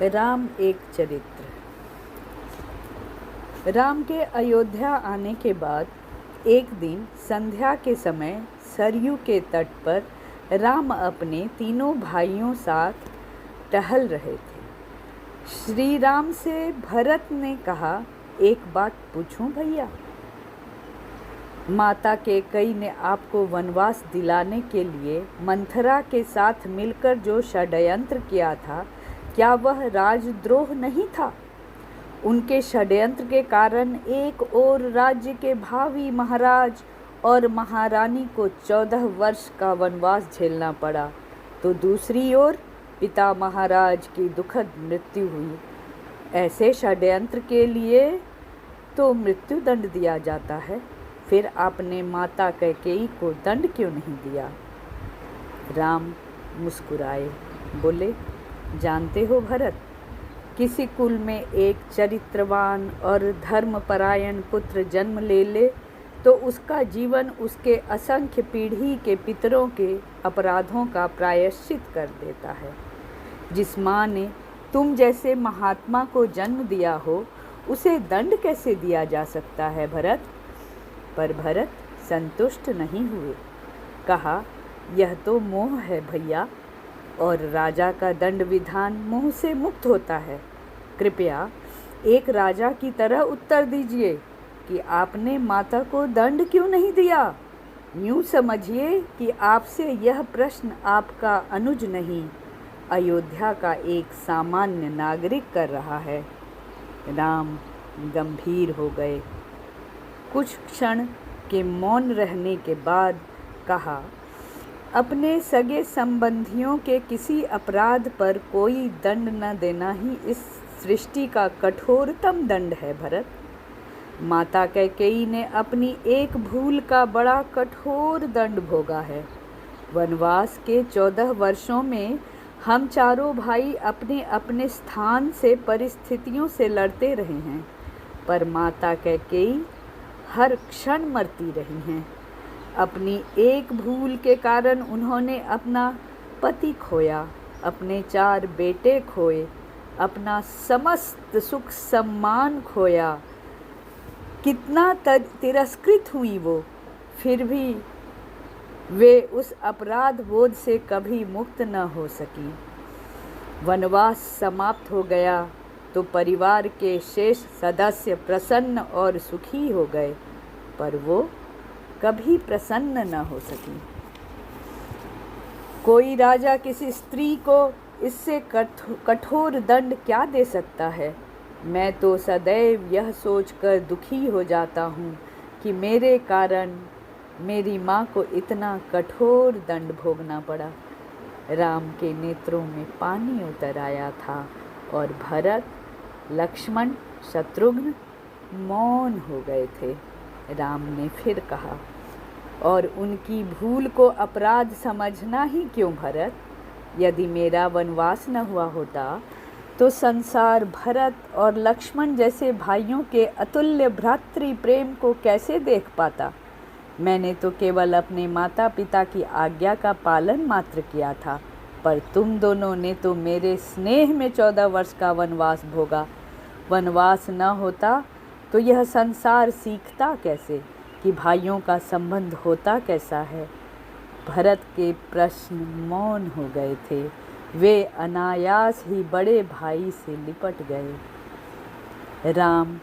राम एक चरित्र। राम के अयोध्या आने के बाद एक दिन संध्या के समय सरयू के तट पर राम अपने तीनों भाइयों साथ टहल रहे थे। श्री राम से भरत ने कहा, एक बात पूछूं भैया? माता कैकेयी ने आपको वनवास दिलाने के लिए मंथरा के साथ मिलकर जो षड्यंत्र किया था, क्या वह राजद्रोह नहीं था? उनके षड्यंत्र के कारण एक और राज्य के भावी महाराज और महारानी को 14 वर्ष का वनवास झेलना पड़ा, तो दूसरी ओर पिता महाराज की दुखद मृत्यु हुई। ऐसे षड्यंत्र के लिए तो मृत्यु दंड दिया जाता है, फिर आपने माता कैकेयी को दंड क्यों नहीं दिया? राम मुस्कुराए, बोले, जानते हो भरत, किसी कुल में एक चरित्रवान और धर्मपरायण पुत्र जन्म ले तो उसका जीवन उसके असंख्य पीढ़ी के पितरों के अपराधों का प्रायश्चित कर देता है। जिस माँ ने तुम जैसे महात्मा को जन्म दिया हो, उसे दंड कैसे दिया जा सकता है भरत? पर भरत संतुष्ट नहीं हुए। कहा, यह तो मोह है भैया, और राजा का दंड विधान मोह से मुक्त होता है। कृपया एक राजा की तरह उत्तर दीजिए कि आपने माता को दंड क्यों नहीं दिया? यूँ समझिए कि आपसे यह प्रश्न आपका अनुज नहीं, अयोध्या का एक सामान्य नागरिक कर रहा है। राम गंभीर हो गए। कुछ क्षण के मौन रहने के बाद कहा, अपने सगे संबंधियों के किसी अपराध पर कोई दंड न देना ही इस सृष्टि का कठोरतम दंड है भरत। माता कैकेयी ने अपनी एक भूल का बड़ा कठोर दंड भोगा है। वनवास के 14 वर्षों में हम चारों भाई अपने अपने स्थान से परिस्थितियों से लड़ते रहे हैं, पर माता कैकेयी हर क्षण मरती रही हैं। अपनी एक भूल के कारण उन्होंने अपना पति खोया, अपने 4 बेटे खोए, अपना समस्त सुख सम्मान खोया। कितना तिरस्कृत हुई वो, फिर भी वे उस अपराध बोध से कभी मुक्त न हो सकी। वनवास समाप्त हो गया तो परिवार के शेष सदस्य प्रसन्न और सुखी हो गए, पर वो कभी प्रसन्न न हो सकी। कोई राजा किसी स्त्री को इससे कठोर दंड क्या दे सकता है? मैं तो सदैव यह सोचकर दुखी हो जाता हूँ कि मेरे कारण मेरी माँ को इतना कठोर दंड भोगना पड़ा। राम के नेत्रों में पानी उतर आया था और भरत, लक्ष्मण, शत्रुघ्न मौन हो गए थे। राम ने फिर कहा, और उनकी भूल को अपराध समझना ही क्यों भरत? यदि मेरा वनवास न हुआ होता तो संसार भरत और लक्ष्मण जैसे भाइयों के अतुल्य भ्रातृ प्रेम को कैसे देख पाता? मैंने तो केवल अपने माता पिता की आज्ञा का पालन मात्र किया था, पर तुम दोनों ने तो मेरे स्नेह में 14 वर्ष का वनवास भोगा। वनवास न होता तो यह संसार सीखता कैसे कि भाइयों का संबंध होता कैसा है? भरत के प्रश्न मौन हो गए थे। वे अनायास ही बड़े भाई से लिपट गए। राम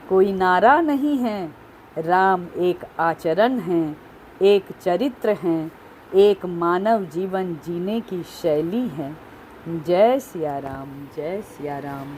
कोई नारा नहीं है, राम एक आचरण है, एक चरित्र हैं, एक मानव जीवन जीने की शैली है। जय सिया राम, जय सिया राम।